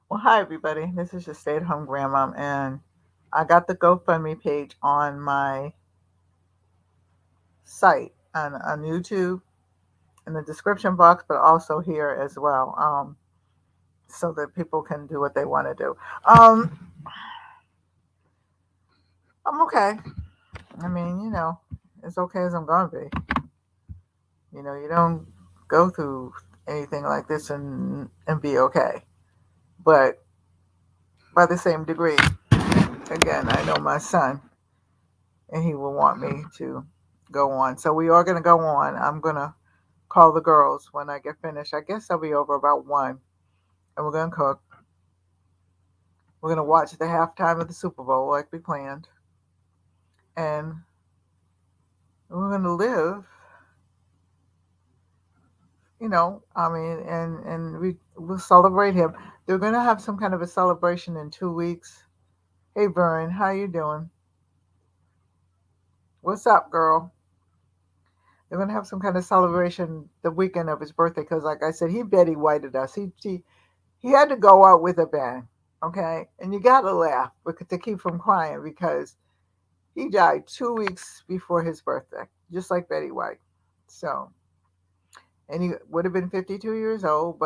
Well, hi everybody. This is your stay-at-home grandma, and I got the GoFundMe page on my site on YouTube in the description box, but also here as well, so that people can do what they want to do. I'm okay. I mean, as okay as I'm gonna be. You don't go through anything like this and be okay, but by the same degree, again, I know my son, and he will want me to go on. So we are going to go on. I'm going to call the girls when I get finished. I guess I'll be over about 1. And we're going to cook. We're going to watch the halftime of the Super Bowl like we planned. And we're going to live, we'll celebrate him. They're going to have some kind of a celebration in 2 weeks. Hey, Vern, how you doing? What's up, girl? They're going to have some kind of celebration the weekend of his birthday because, like I said, he Betty Whited us. He had to go out with a bang, okay? And you got to laugh to keep from crying because he died 2 weeks before his birthday, just like Betty White. So, and he would have been 52 years old,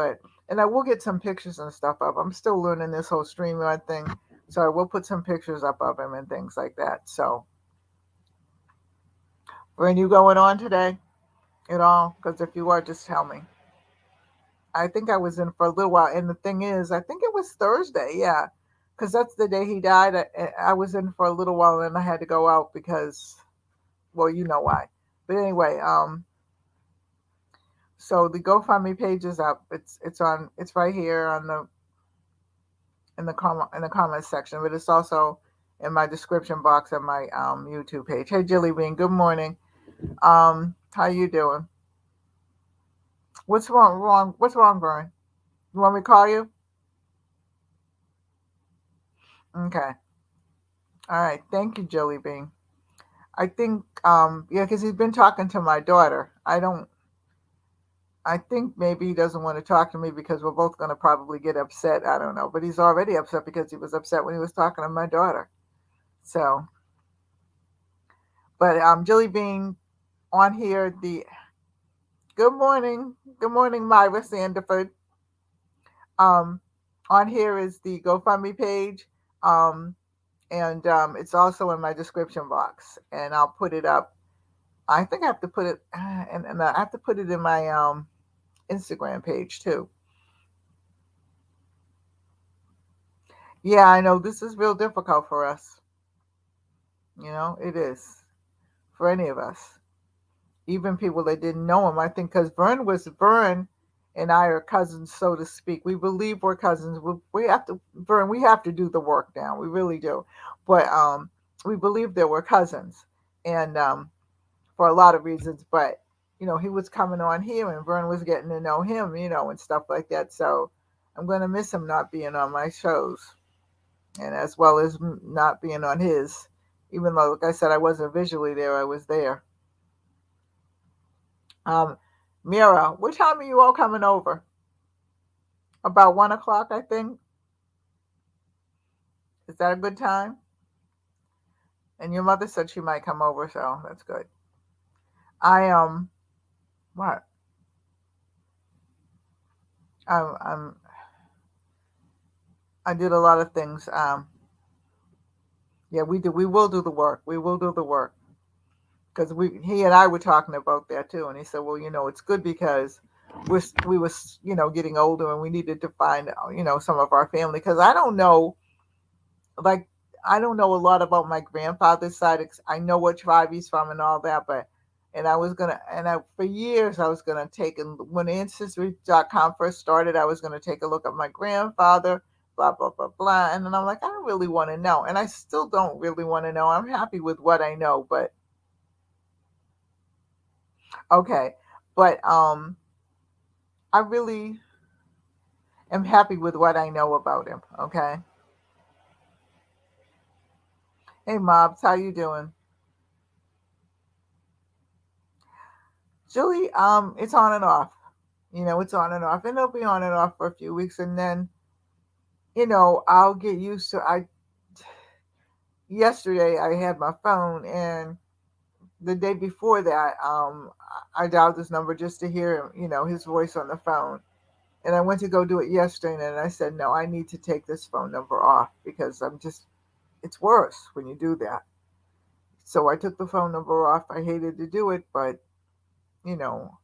and I will get some pictures and stuff up. I'm still learning this whole StreamYard thing, so I will put some pictures up of him and things like that. So, when you going on today at all? Because if you are, just tell me. I think I was in for a little while. And the thing is, I think it was Thursday. Yeah. Because that's the day he died. I was in for a little while and I had to go out because, well, you know why. But anyway, so the GoFundMe page is up. It's right here on the in the comments section, but it's also in my description box on my YouTube page. Hey Jilly Bean, good morning. How you doing? What's wrong? What's wrong, Brian? You want me to call you? Okay. All right. Thank you, Jilly Bean. I think, yeah, because he's been talking to my daughter. I think maybe he doesn't want to talk to me because we're both going to probably get upset. I don't know. But he's already upset because he was upset when he was talking to my daughter. So, but Jilly Bean on here, good morning. Good morning, Myra Sandiford. Um, on here is the GoFundMe page. Um, and it's also in my description box. And I'll put it up. I think I have to put it, and I have to put it in my Instagram page too. Yeah, I know this is real difficult for us. It is for any of us, even people that didn't know him. I think because Vern and I are cousins, so to speak. We believe we're cousins. We have to, Vern, we have to do the work now. We really do. But we believe that we're cousins, and for a lot of reasons. But he was coming on here, and Vern was getting to know him, and stuff like that. So I'm going to miss him not being on my shows, and as well as not being on his. Even though, like I said, I wasn't visually there, I was there. Um, Mira, what time are you all coming over? About 1 o'clock, I think. Is that a good time? And your mother said she might come over, so that's good. I what? I'm I did a lot of things. Yeah, we do. We will do the work. We will do the work because he and I were talking about that too, and he said, well, it's good because we was getting older and we needed to find some of our family because like I don't know a lot about my grandfather's side. I know what tribe he's from and all that, but and I was gonna and I for years I was gonna take and when ancestry.com first started, I was gonna take a look at my grandfather, blah blah blah blah, and then I'm like, I don't really want to know, and I still don't really want to know. I'm happy with what I know, but okay, but I really am happy with what I know about him. Okay, hey Mobs, how you doing? Julie, it's on and off. It's on and off, and it'll be on and off for a few weeks, and then I'll get used to. I Yesterday I had my phone, and the day before that, I dialed his number just to hear him, his voice on the phone. And I went to go do it yesterday, and I said, no, I need to take this phone number off because it's worse when you do that. So I took the phone number off. I hated to do it, but you know,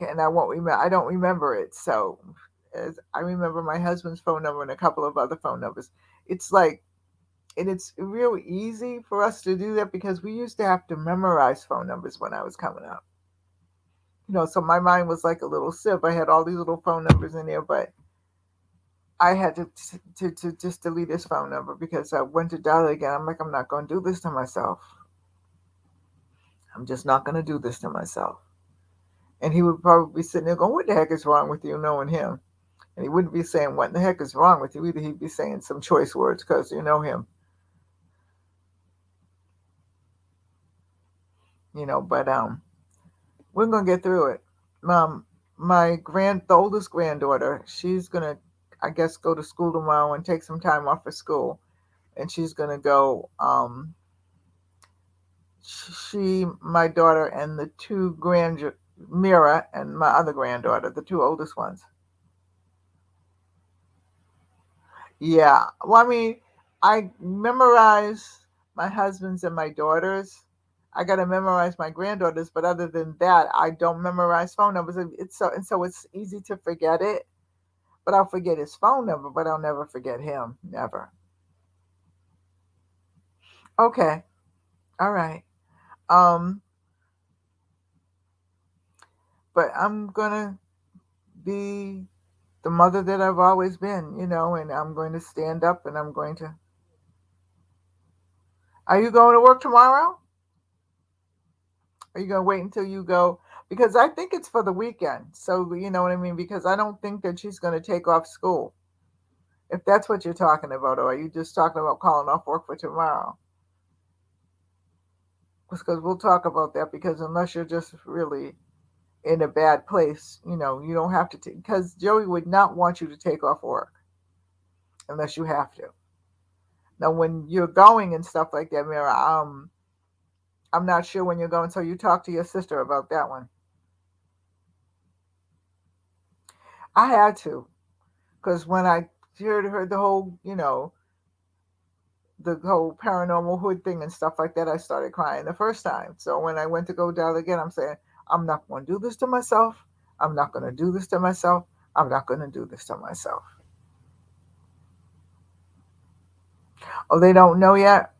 and I won't remember. I don't remember it. So as I remember my husband's phone number and a couple of other phone numbers. It's like, and it's real easy for us to do that because we used to have to memorize phone numbers when I was coming up. So my mind was like a little sieve. I had all these little phone numbers in there, but I had to just delete his phone number because I went to dial it again. I'm like, I'm not going to do this to myself. I'm just not going to do this to myself. And he would probably be sitting there going, what the heck is wrong with you, knowing him? And he wouldn't be saying, what the heck is wrong with you? Either he'd be saying some choice words because you know him. But we're going to get through it. The oldest granddaughter, she's going to, I guess, go to school tomorrow and take some time off of school. And she's going to go, my daughter, and the two Mira and my other granddaughter, the two oldest ones. Yeah. Well, I mean, I memorize my husband's and my daughter's. I got to memorize my granddaughter's, but other than that, I don't memorize phone numbers. So it's easy to forget it. But I'll forget his phone number, but I'll never forget him. Never. Okay. All right. Um, but I'm gonna be the mother that I've always been, and I'm going to stand up and I'm going to. Are you going to work tomorrow? Are you going to wait until you go? Because I think it's for the weekend. So, you know what I mean? Because I don't think that she's going to take off school. If that's what you're talking about, or are you just talking about calling off work for tomorrow? Because we'll talk about that. Because unless you're just really in a bad place, you don't have to take. Because Joey would not want you to take off work unless you have to. Now, when you're going and stuff like that, Mira, I'm not sure when you're going, so you talk to your sister about that one. I had to, because when I heard the whole, the whole paranormal hood thing and stuff like that, I started crying the first time. So when I went to go down again, I'm saying, I'm not going to do this to myself. I'm not going to do this to myself. I'm not going to do this to myself. Oh, they don't know yet?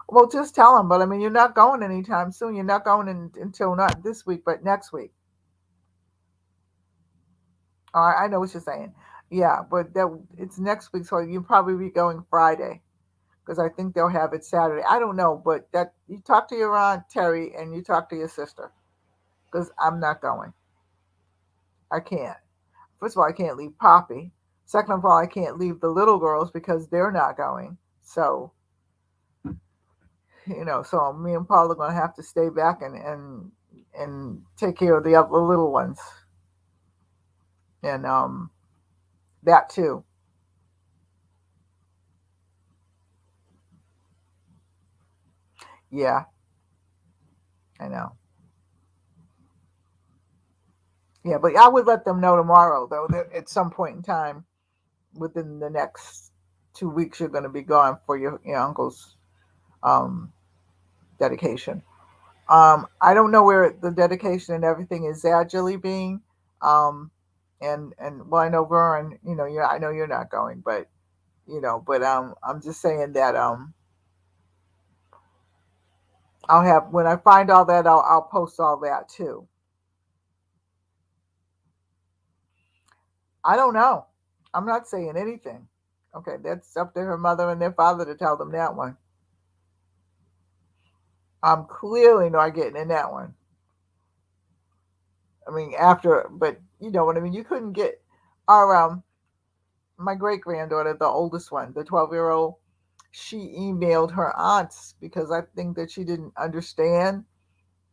Well, just tell them. But I mean, you're not going anytime soon. You're not going until not this week, but next week. Oh, I know what you're saying. Yeah, but it's next week, so you'll probably be going Friday because I think they'll have it Saturday. I don't know, but that you talk to your aunt Terry and you talk to your sister because I'm not going. I can't. First of all, I can't leave Poppy. Second of all, I can't leave the little girls because they're not going. So so me and Paul are going to have to stay back and take care of the other little ones, and that too. Yeah, I know. Yeah, but I would let them know tomorrow, though, that at some point in time within the next 2 weeks, you're going to be gone for your uncle's um, dedication. I don't know where the dedication and everything is at, Jilly Bean. Um, and well, I know Vern. I know you're not going, but I'm just saying that I'll have when I find all that, I'll post all that too. I don't know. I'm not saying anything. Okay, that's up to her mother and their father to tell them that one. I'm clearly not getting in that one. I mean, but you know what I mean. You couldn't get our my great granddaughter, the oldest one, the 12-year-old. She emailed her aunts because I think that she didn't understand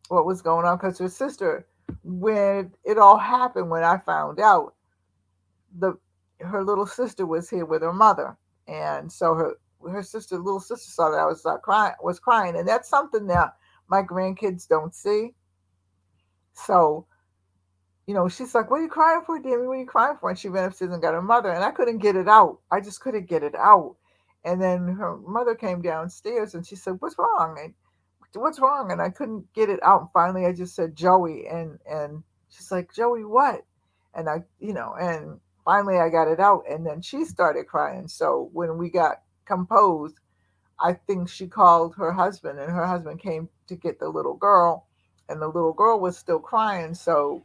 what was going on because her sister, when it all happened, when I found out, the her little sister was here with her mother, and so little sister saw that I was crying, and that's something that my grandkids don't see. So she's like, "What are you crying for, Dammy? What are you crying for?" And she ran upstairs and got her mother, and I couldn't get it out. I just couldn't get it out. And then her mother came downstairs, and she said, "What's wrong?" And what's wrong? And I couldn't get it out. And finally, I just said, "Joey," and she's like, "Joey, what?" And and finally I got it out, and then she started crying. So when we got composed, I think she called her husband, and her husband came to get the little girl, and the little girl was still crying. So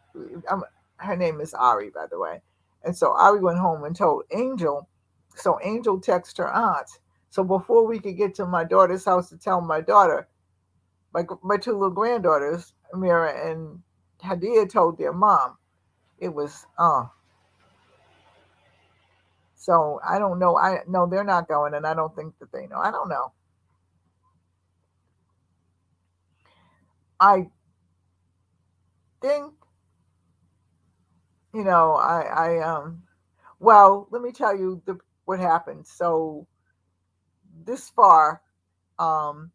her name is Ari, by the way. And so Ari went home and told Angel. So Angel texted her aunt. So before we could get to my daughter's house to tell my daughter, my two little granddaughters, Amira and Hadia, told their mom. It was so I don't know. I no, they're not going, and I don't think that they know. I don't know. I think I well, let me tell you what happened. So this far, um,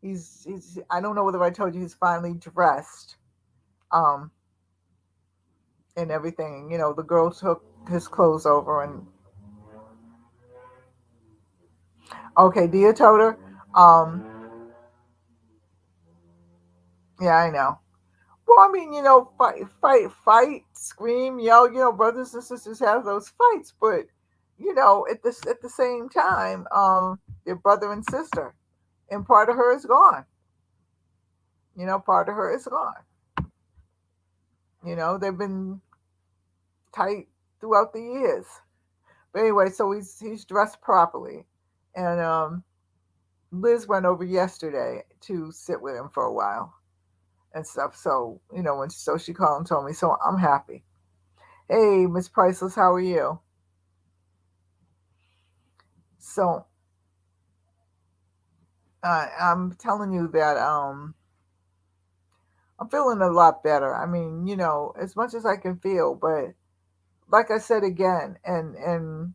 he's I don't know whether I told you he's finally dressed, um, and everything. The girls took his clothes over, and okay, Dia told her. Um, yeah, I know. Well, I mean, fight, scream, yell. Brothers and sisters have those fights, but at the same time, they're brother and sister, and part of her is gone. Part of her is gone. They've been tight throughout the years. But anyway, so he's dressed properly, and Liz went over yesterday to sit with him for a while and stuff. So so she called and told me. So I'm happy. Hey, Miss Priceless, how are you? So I'm telling you that I'm feeling a lot better. I mean, as much as I can feel, but like I said again, and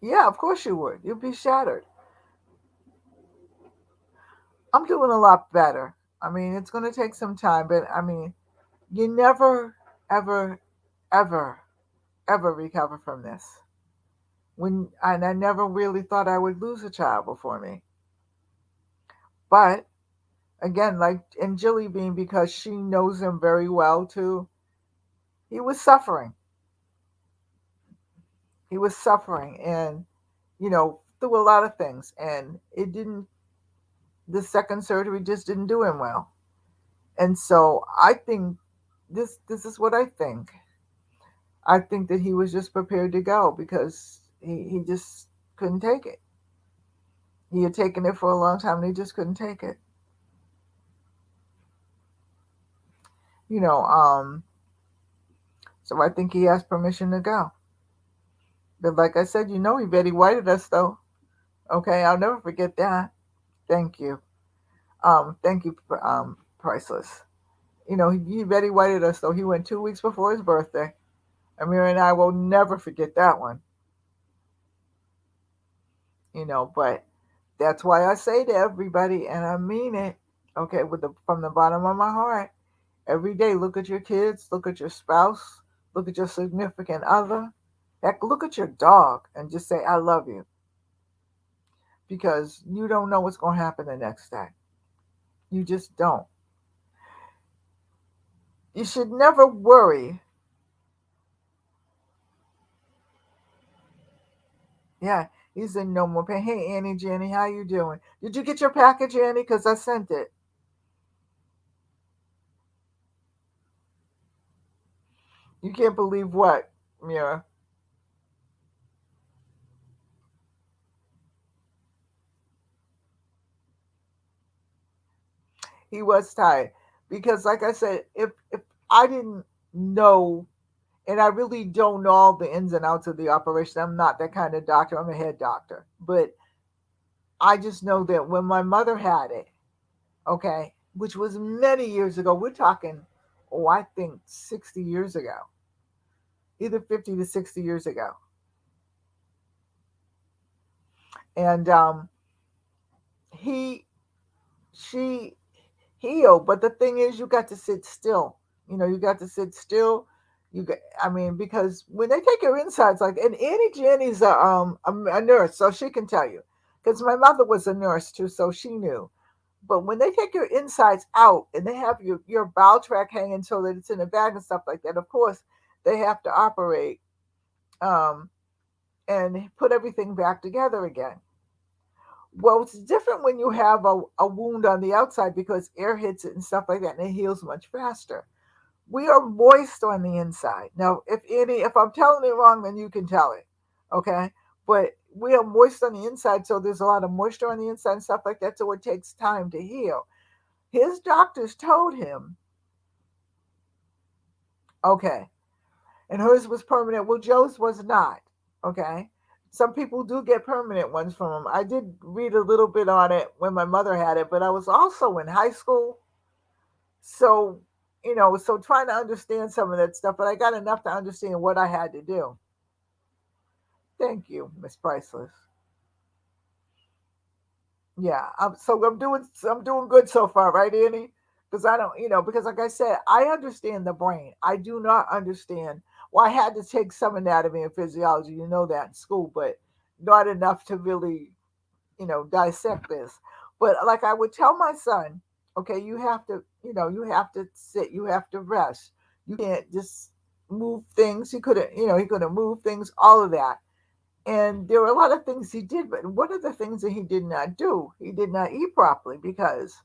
yeah, of course you would. You'd be shattered. I'm doing a lot better. I mean, it's going to take some time, but I mean, you never, ever, ever, ever recover from this. And I never really thought I would lose a child before me. But again, like in Jilly Bean, because she knows him very well too, he was suffering. He was suffering, and through a lot of things, and it didn't. The second surgery just didn't do him well, and so I think this is what I think. I think that he was just prepared to go because he just couldn't take it. He had taken it for a long time and he just couldn't take it. You know, um, so I think he has permission to go. But like I said, he Betty Whited us though. Okay, I'll never forget that. Thank you. Thank you, Priceless. He Betty Whited us though. He went 2 weeks before his birthday. Amir and I will never forget that one. But that's why I say to everybody, and I mean it, okay, from the bottom of my heart, every day look at your kids, look at your spouse, look at your significant other, heck, look at your dog and just say, I love you. Because you don't know what's going to happen the next day. You just don't. You should never worry. Yeah, he's in no more pain. Hey, Annie, Jenny, how you doing? Did you get your package, Annie? Because I sent it. You can't believe what, Mira? He was tired because, like I said, if I didn't know, and I really don't know all the ins and outs of the operation. I'm not that kind of doctor. I'm a head doctor, but I just know that when my mother had it, okay, which was many years ago, we're talking oh, I think 60 years ago, either 50 to 60 years ago. And he, she healed. But the thing is, you got to sit still. You got to sit still. I mean, because when they take your insides, like, and Annie Jenny's a nurse, so she can tell you. Because my mother was a nurse too, so she knew. But when they take your insides out and they have your bowel tract hanging so that it's in a bag and stuff like that, of course, they have to operate um, and put everything back together again. Well, it's different when you have a wound on the outside because air hits it and stuff like that, and it heals much faster. We are moist on the inside. Now, if I'm telling it wrong, then you can tell it, okay? But we are moist on the inside, so there's a lot of moisture on the inside and stuff like that, so it takes time to heal. His doctors told him, okay, and hers was permanent. Well, Joe's was not, okay? Some people do get permanent ones from them. I did read a little bit on it when my mother had it, but I was also in high school. So, so trying to understand some of that stuff, but I got enough to understand what I had to do. Thank you, Miss Priceless. Yeah, I'm doing good so far, right, Annie? Because I don't, because like I said, I understand the brain. I do not understand. Well, I had to take some anatomy and physiology, that in school, but not enough to really, dissect this. But like I would tell my son, okay, you have to sit, you have to rest. You can't just move things. He couldn't move things, all of that. And there were a lot of things he did, but one of the things that he did not do, he did not eat properly because,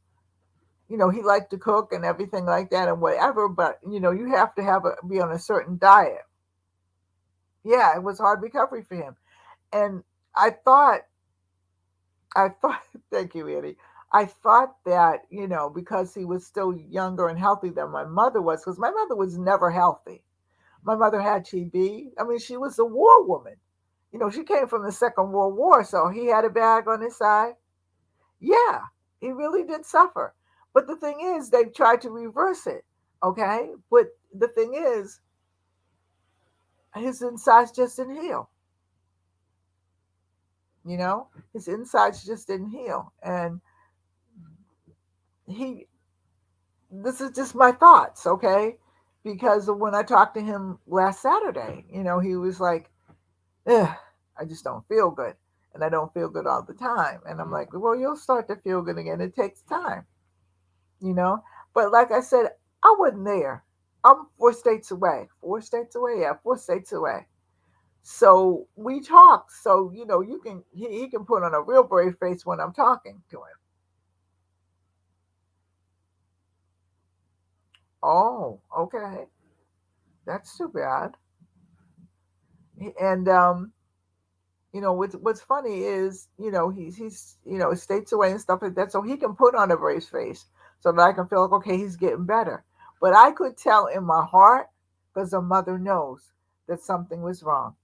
he liked to cook and everything like that and whatever, but you have to be on a certain diet. Yeah, it was hard recovery for him. And I thought I thought thank you, Annie. I thought that, because he was still younger and healthy than my mother was, because my mother was never healthy. My mother had TB. I mean, she was a war woman. She came from the Second World War, so he had a bag on his side. Yeah, he really did suffer. But the thing is, they tried to reverse it. Okay? But the thing is, his insides just didn't heal. His insides just didn't heal. And he this is just my thoughts, okay? Because when I talked to him last Saturday, he was like, ugh, I just don't feel good. And I don't feel good all the time. And I'm like, well, you'll start to feel good again. It takes time, you know? But like I said, I wasn't there. I'm 4 states away. 4 states away? Yeah, 4 states away. So we talked. So, he can put on a real brave face when I'm talking to him. Oh, okay. That's too bad. And what's funny is, he's states away and stuff like that, so he can put on a brave face so that I can feel like, okay, he's getting better. But I could tell in my heart, because the mother knows that something was wrong.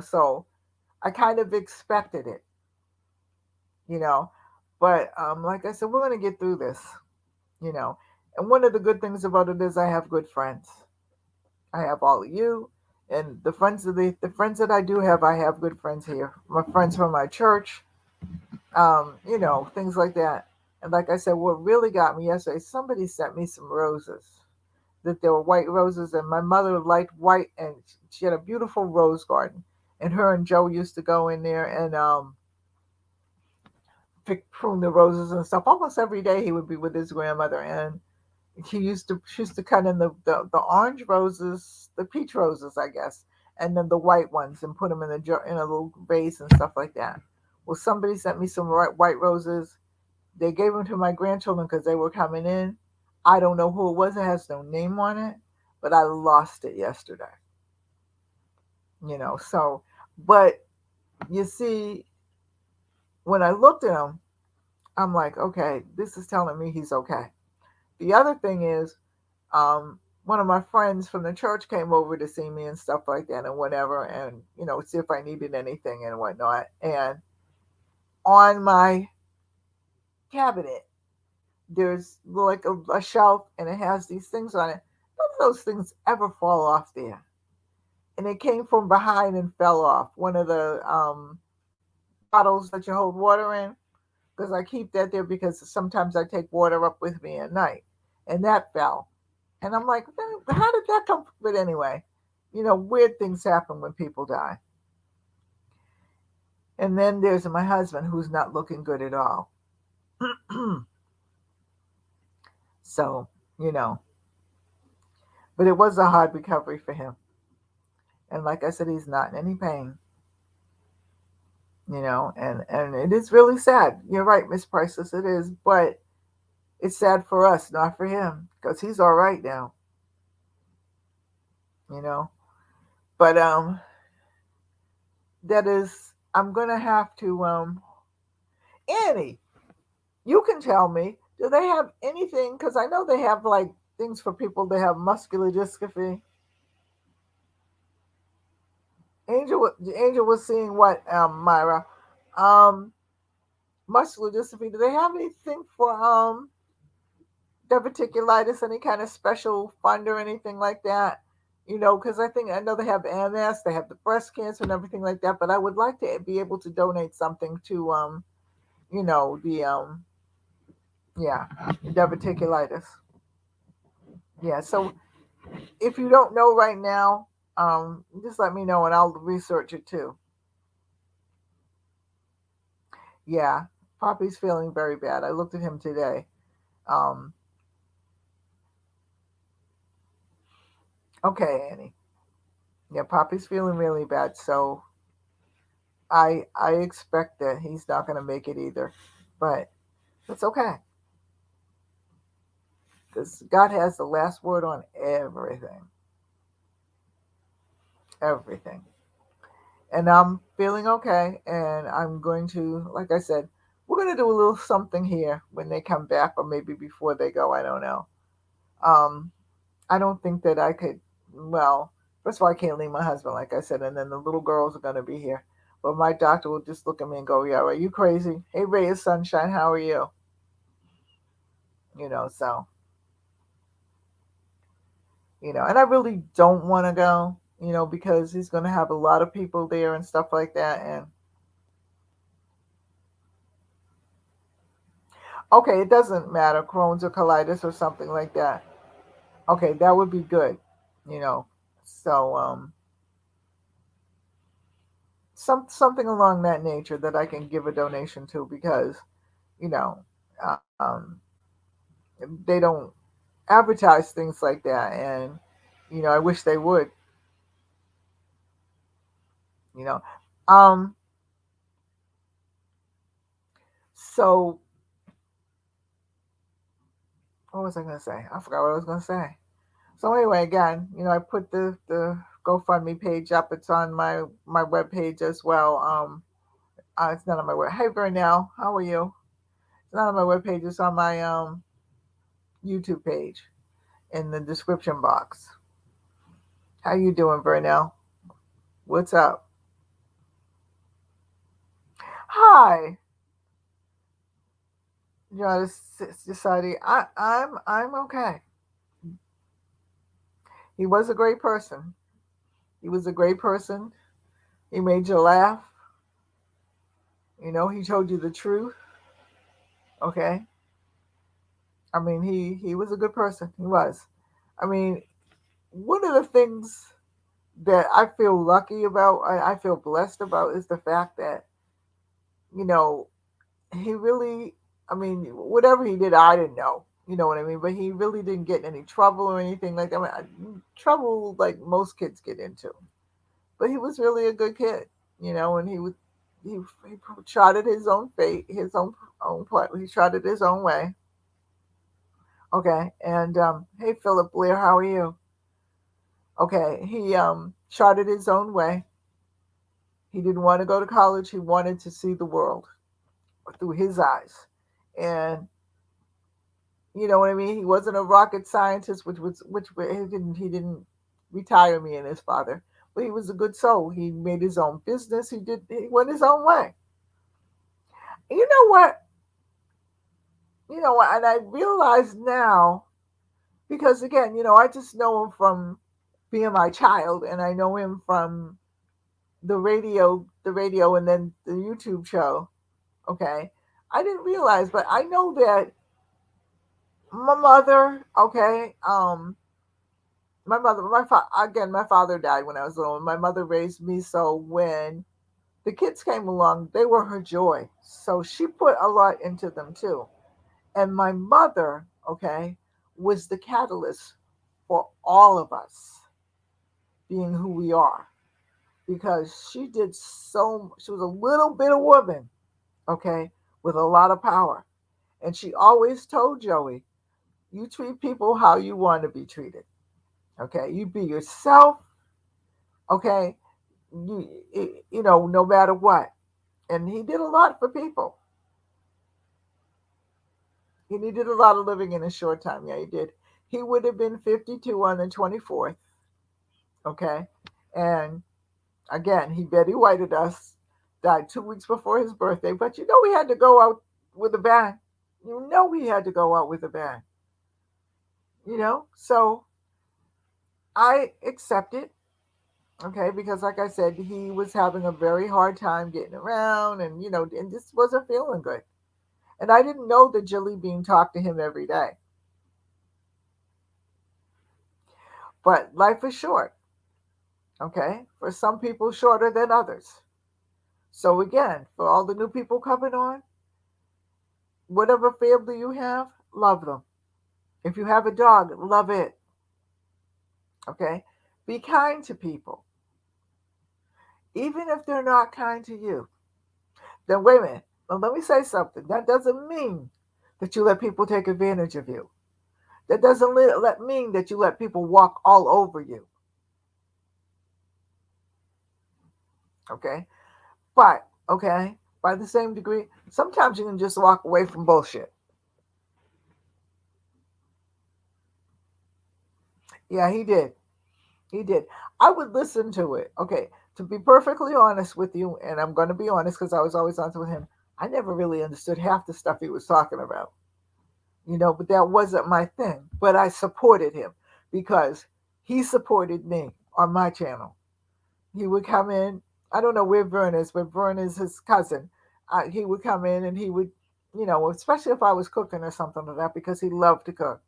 So I kind of expected it, you know. But like I said, we're gonna get through this, you know. And one of the good things about it is I have good friends. I have all of you, and the friends that I do have, I have good friends here. My friends from my church, things like that. And like I said, what really got me yesterday, somebody sent me some roses. That there were white roses, and my mother liked white, and she had a beautiful rose garden. And her and Joe used to go in there and prune the roses and stuff. Almost every day he would be with his grandmother, and she used to cut in the orange roses, the peach roses, I guess, and then the white ones, and put them in in a little vase and stuff like that. Well, somebody sent me some white roses. They gave them to my grandchildren because they were coming in. I don't know who it was. It has no name on it, but I lost it yesterday. So, but you see, when I looked at him, I'm like, okay, this is telling me he's okay. The other thing is, one of my friends from the church came over to see me and stuff like that and whatever, and see if I needed anything and whatnot. And on my cabinet, there's like a shelf and it has these things on it. None of those things ever fall off there. And it came from behind and fell off. One of the bottles that you hold water in, because I keep that there because sometimes I take water up with me at night, and that fell. And I'm like, how did that come? But anyway, weird things happen when people die. And then there's my husband who's not looking good at all. So, you know, but it was a hard recovery for him. And like I said, he's not in any pain, and it is really sad. You're right, Miss Priceless, it is, but it's sad for us, not for him, because he's all right now, you know. But that is, I'm gonna have to Annie, you can tell me, do they have anything? Because I know they have like things for people that have muscular dystrophy. Angel was seeing what, Myra, um, muscular dystrophy. Do they have anything for diverticulitis? Any kind of special fund or anything like that? Because I know they have MS, they have the breast cancer and everything like that. But I would like to be able to donate something to the yeah, diverticulitis. Yeah. So if you don't know right now, just let me know and I'll research it too. Yeah, Poppy's feeling very bad. I looked at him today. Um, okay, Annie. Yeah, Poppy's feeling really bad. So I expect that he's not going to make it either, but it's okay because God has the last word on everything, everything. And I'm feeling okay, and I'm going to, like I said, we're going to do a little something here when they come back, or maybe before they go. I don't know. Um, I don't think that I could. Well, first of all, I can't leave my husband, like I said, and then the little girls are going to be here. But my doctor will just look at me and go, "Yeah, are you crazy? Hey, Ray of Sunshine, how are you?" So and I really don't want to go, because he's going to have a lot of people there and stuff like that. And okay, it doesn't matter, Crohn's or colitis or something like that. Okay, that would be good, you know. So something along that nature that I can give a donation to because you know um, they don't advertise things like that, and I wish they would, you know. Um, so what was I going to say? I forgot what I was going to say. So anyway, again, I put the GoFundMe page up. It's on my web page as well. It's not on my web. Hey, Vernell, how are you? It's not on my web page. It's on my YouTube page in the description box. How you doing, Vernell? What's up? Hi, Society. I'm okay. He was a great person. He was a great person. He made you laugh. He told you the truth. Okay. I mean, he was a good person. He was. I mean, one of the things that I feel lucky about, I feel blessed about, is the fact that you know he really. I mean, whatever he did, I didn't know. You know what I mean? But he really didn't get in any trouble or anything like that. Trouble like most kids get into. But he was really a good kid, and he charted his own fate, his own play. He charted his own way. Okay, and hey, Philip Blair, how are you? Okay, he charted his own way. He didn't want to go to college. He wanted to see the world through his eyes, and you know what I mean. He wasn't a rocket scientist, he didn't retire me and his father, but he was a good soul. He made his own business. He went his own way. You know what? And I realize now, because again, I just know him from being my child, and I know him from the radio, and then the YouTube show. Okay, I didn't realize, but I know that my mother. Okay, my mother, again, my father died when I was little. And my mother raised me, so when the kids came along, they were her joy. So she put a lot into them too. And my mother, okay, was the catalyst for all of us being who we are, because she was a little bit of woman, okay, with a lot of power. And she always told Joey, you treat people how you want to be treated. Okay. You be yourself. Okay. No matter what. And he did a lot for people. And he did a lot of living in a short time. Yeah, he did. He would have been 52 on the 24th. Okay. And again, he Betty Whited us, died 2 weeks before his birthday. But he had to go out with a bang. He had to go out with a bang. So I accept it. Okay, because like I said, he was having a very hard time getting around, and just wasn't feeling good. And I didn't know that Jelly Bean talked to him every day. But life is short, okay? For some people, shorter than others. So again, for all the new people coming on, whatever family you have, love them. If you have a dog, love it, okay? Be kind to people, even if they're not kind to you. Then wait a minute. Well, let me say something. That doesn't mean that you let people take advantage of you. That doesn't let mean that you let people walk all over you. Okay? But, okay, by the same degree, sometimes you can just walk away from bullshit. Yeah, he did. He did. I would listen to it. Okay, to be perfectly honest with you, and I'm going to be honest because I was always honest with him, I never really understood half the stuff he was talking about. But that wasn't my thing. But I supported him because he supported me on my channel. He would come in. I don't know where Vern is, but Vern is his cousin. He would come in and he would, especially if I was cooking or something like that, because he loved to cook.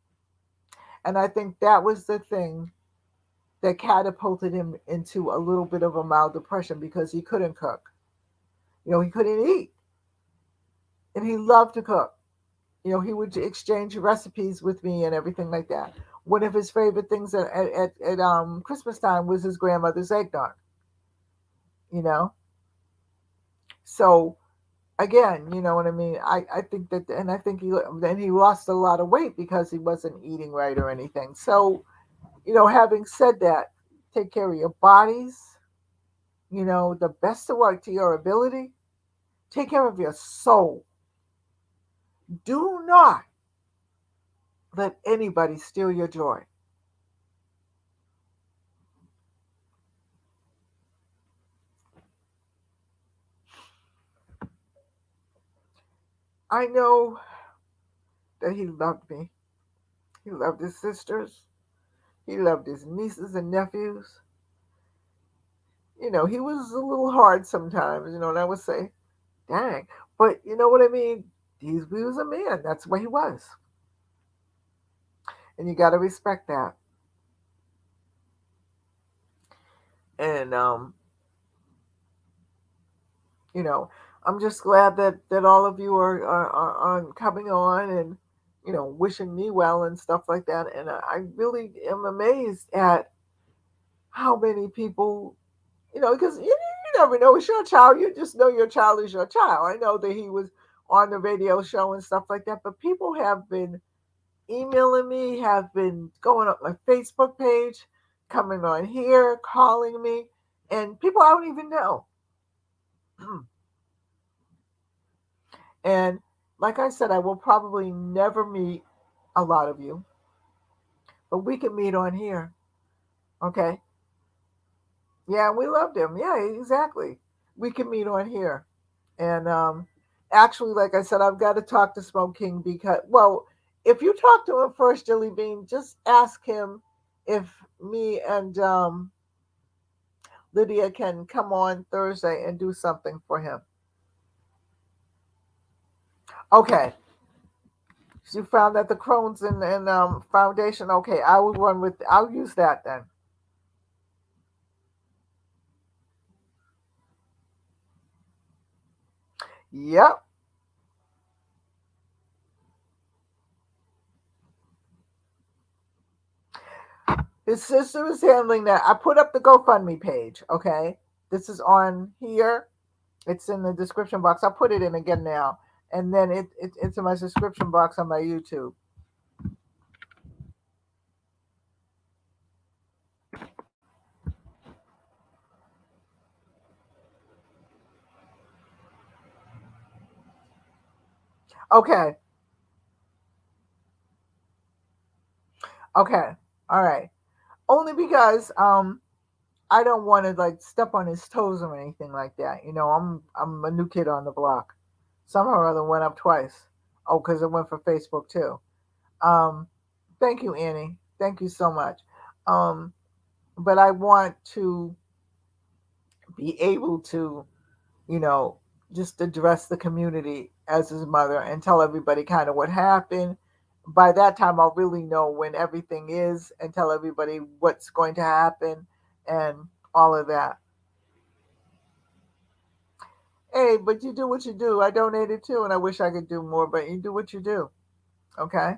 And I think that was the thing that catapulted him into a little bit of a mild depression because he couldn't cook. He couldn't eat. And he loved to cook. He would exchange recipes with me and everything like that. One of his favorite things at Christmas time was his grandmother's eggnog. You know, so again, you know what I mean. I think that, and I think he lost a lot of weight because he wasn't eating right or anything. So having said that, take care of your bodies. The best of work to your ability. Take care of your soul. Do not let anybody steal your joy. I know that he loved me. He loved his sisters. He loved his nieces and nephews. He was a little hard sometimes, and I would say, dang. But you know what I mean? He was a man. That's what he was. And you got to respect that. And, you know, I'm just glad that all of you are coming on and, wishing me well and stuff like that. And I really am amazed at how many people, because you never know, it's your child. You just know your child is your child. I know that he was on the radio show and stuff like that, but people have been emailing me, have been going up my Facebook page, coming on here, calling me, and people I don't even know. And like I said, I will probably never meet a lot of you, but we can meet on here. Okay. Yeah, we loved him. Yeah, exactly. We can meet on here. And Actually, like I said, I've got to talk to Smoke King because, well, if you talk to him first, Jelly Bean, just ask him if me and Lydia can come on Thursday and do something for him. Okay. So you found that the Crohn's and foundation. Okay, I will run with. I'll use that then. Yep. His sister is handling that. I put up the GoFundMe page. Okay, this is on here. It's in the description box. I'll put it in again now, and then it's in my description box on my YouTube. Okay. Okay. All right. Only because I don't want to like step on his toes or anything like that. You know, I'm a new kid on the block. Somehow or other went up twice. Oh, because it went for Facebook too. Um, thank you, Annie. Thank you so much. Um, but I want to be able to, you know, just address the community as his mother and tell everybody kind of what happened. By that time, I'll really know when everything is and tell everybody what's going to happen and all of that. Hey, but you do what you do. I donated too, and I wish I could do more, but you do what you do. Okay?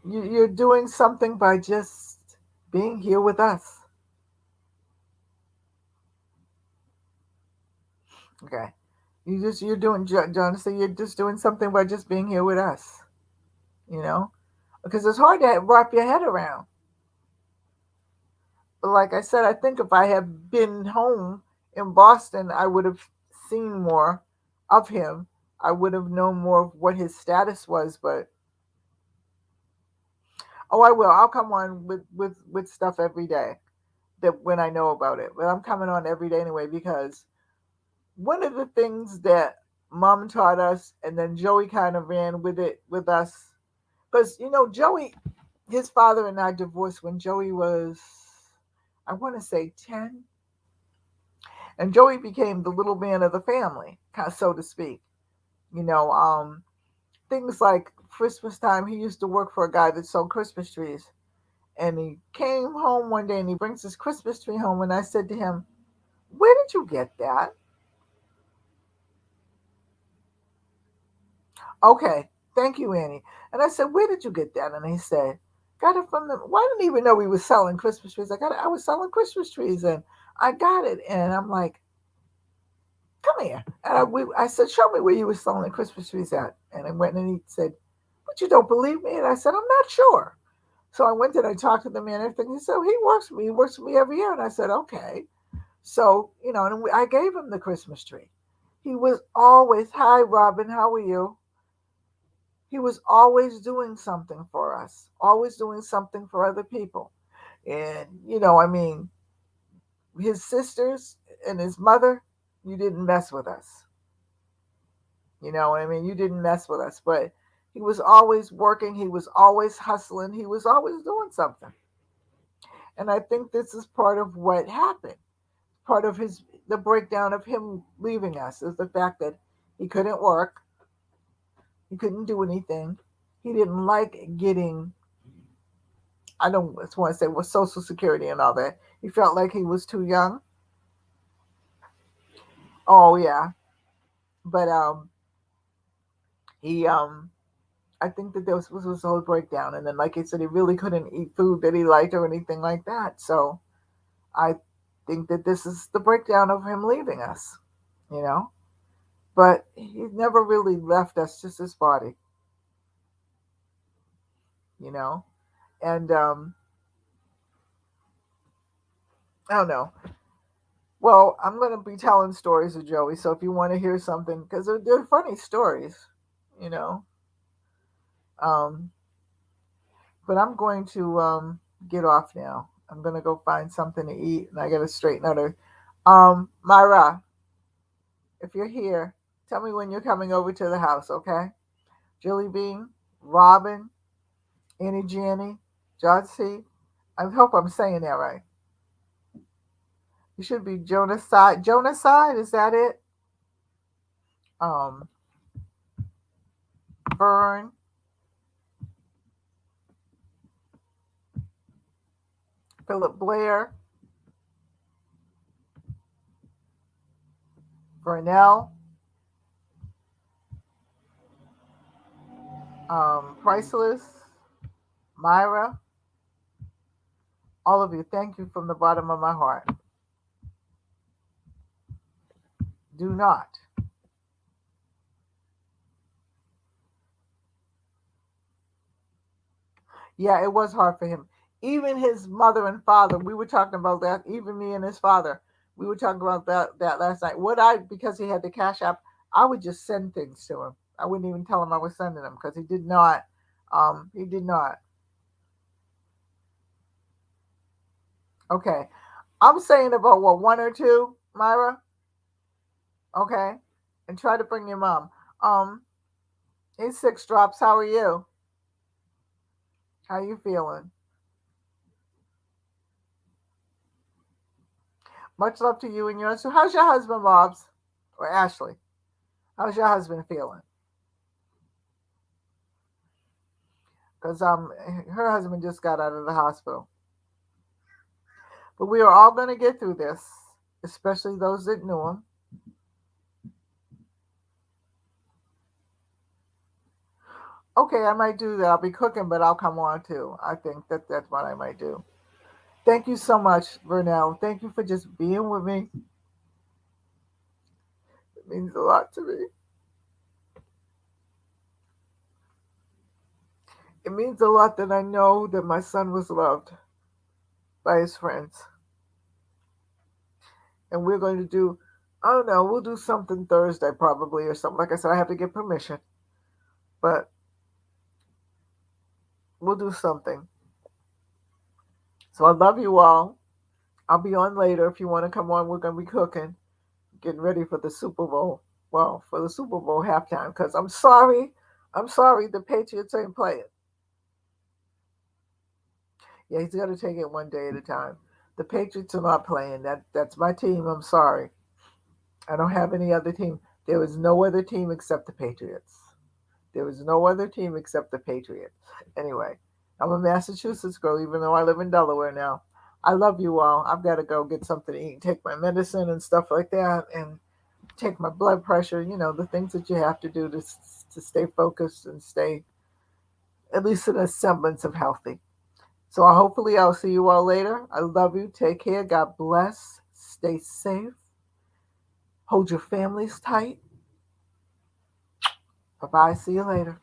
You're doing something by just being here with us. Okay? You're doing, Jonathan, you're just doing something by just being here with us. You know? Because it's hard to wrap your head around. But like I said, I think if I had been home in Boston, I would have seen more of him. I would have known more of what his status was, but oh, I will. I'll come on with stuff every day that when I know about it. But I'm coming on every day anyway because one of the things that Mom taught us, and then Joey kind of ran with it with us, because you know Joey, his father and I divorced when Joey was, I want to say 10, and Joey became the little man of the family, kind of so to speak. You know, things like Christmas time, he used to work for a guy that sold Christmas trees. And he came home one day and he brings his Christmas tree home. And I said to him, "Where did you get that?" Okay, thank you, Annie. And I said, "Where did you get that?" And he said, "Got it from the." Well, I didn't even know he was selling Christmas trees. I got it. I was selling Christmas trees, and I got it. And I'm like, "Come here." And I said, "Show me where you were selling Christmas trees at." And I went and he said, "But you don't believe me?" And I said, "I'm not sure." So I went and I talked to the man and everything. He said, "He works for me. He works for me every year." And I said, "Okay." So, you know, and I gave him the Christmas tree. He was always, "Hi, Robin, how are you?" He was always doing something for us, always doing something for other people. And, you know, I mean, his sisters and his mother, you didn't mess with us. You know what I mean? You didn't mess with us. But he was always working, he was always hustling, he was always doing something. And I think this is part of what happened. Part of the breakdown of him leaving us is the fact that he couldn't work, he couldn't do anything. He didn't like getting, I don't just want to say, with Social Security and all that. He felt like he was too young. Oh yeah, but he I think that there was a whole breakdown, and then like I said, he really couldn't eat food that he liked or anything like that. So I think that this is the breakdown of him leaving us. You know, but he never really left us, just his body. You know, and I don't know. Well, I'm going to be telling stories of Joey, so if you want to hear something, because they're funny stories, you know. Um, but I'm going to get off now. I'm going to go find something to eat, and I got to straighten out her. Myra, If you're here, tell me when you're coming over to the house, okay? Julie Bean, Robin, Annie Jenny, Johnsy. I hope I'm saying that right. You should be Jonaside. Jonaside, is that it? Um, Vern, Philip Blair, Vernell, Priceless, Myra, all of you. Thank you from the bottom of my heart. Do not. Yeah, it was hard for him. Even his mother and father, we were talking about that. Even me and his father, we were talking about that last night. Because he had the Cash App, I would just send things to him. I wouldn't even tell him I was sending them because he did not. He did not. Okay, I'm saying about what, one or two, Myra. Okay, and try to bring your mom. Um, it's six drops. How are you? How are you feeling? Much love to you and yours. So, how's your husband, Bob's or Ashley? How's your husband feeling? Because her husband just got out of the hospital. But we are all going to get through this, especially those that knew him. Okay, I might do that. I'll be cooking, but I'll come on too. I think that's what I might do. Thank you so much, Vernell. Thank you for just being with me. It means a lot to me. It means a lot that I know that my son was loved by his friends. And we're going to do, I don't know, we'll do something Thursday probably or something. Like I said, I have to get permission, but we'll do something. So I love you all. I'll be on later if you want to come on. We're going to be cooking, getting ready for the Super Bowl. Well, for the Super Bowl halftime, because I'm sorry, the Patriots ain't playing. Yeah, he's got to take it one day at a time. The Patriots are not playing. That's my team. I'm sorry. I don't have any other team. There is no other team except the Patriots. There is no other team except the Patriots. Anyway, I'm a Massachusetts girl, even though I live in Delaware now. I love you all. I've got to go get something to eat, take my medicine and stuff like that, and take my blood pressure. You know, the things that you have to do to stay focused and stay at least in a semblance of healthy. So hopefully I'll see you all later. I love you. Take care. God bless. Stay safe. Hold your families tight. Bye bye. See you later.